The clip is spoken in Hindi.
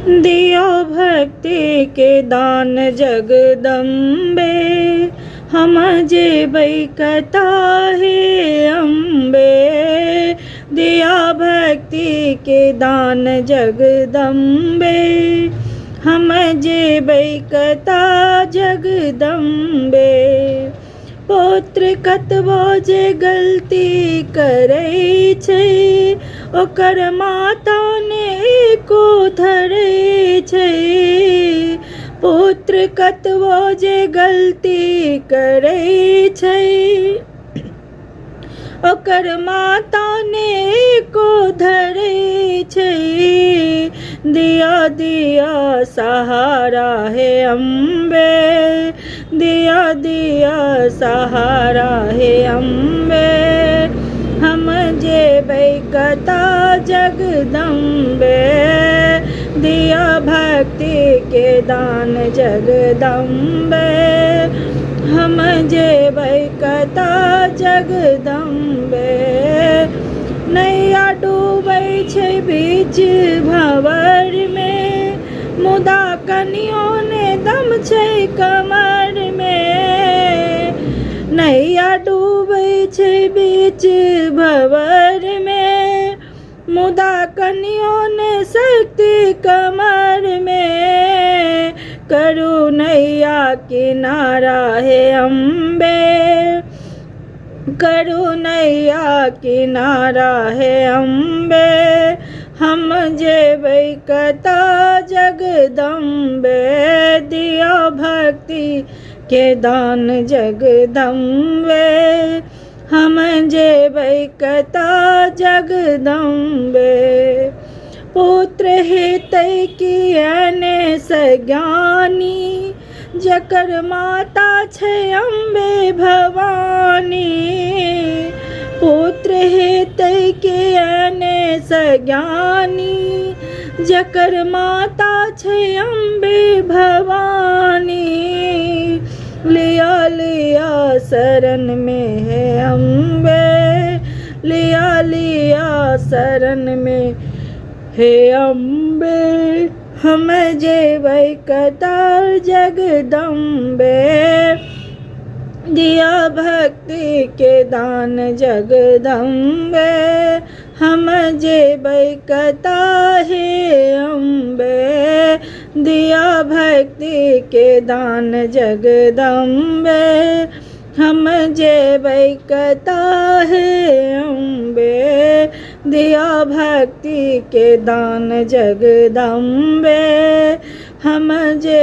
दियो भक्ति के दान जगदम्बे, हम जेबै कथा हे अम्बे। दिया भक्ति के दान जगदम्बे, हम जेबै कथा जगदम्बे। पुत्र कतबो जे गलती करै छै, ओकर माता ने को धरै छै। पुत्र कतबो जे गलती करै छै, ओकर माता ने को धरै छै। दिया दिया सहारा हे अम्बे, दिया दिया सहारा हे अम्बे। हम जेबै कथा जगदम्बे, दिया भक्ति के दान जगदम्बे। हम जेबै कथा जगदम्बे। नैया डूबै छै बीच भंवर में, मुदा कनियो ने दम छै कमर में। नैया डूबै छै बीच भंवर में, मुदा कनियो ने शक्ति कमर में। करू नैया किनारा हे अम्बे, करू नैया किनारा हे अम्बे। हम जेबै कथा जगदम्बे, दिया भक्ति के दान जगदम्बे। हम जेबै कथा जगदम्बे। पुत्र हेतै कियाने सज्ञानी, जकर माता छै अम्बे भवानी। पुत्र हेतै कियाने सज्ञानी, जकर माता छै अम्बे भवानी। लिया लिया शरण में है अम्बे, लिया लिया शरण में हे अम्बे। हम जेबै कथा जगदम्बे, दिया भक्ति के दान जगदम्बे। हम जेबै कथा हे अम्बे, दिया भक्ति के दान जगदम्बे। हम जेबै कथा हे अम्बे, दिया भक्ति के दान जगदम्बे। हम जेबै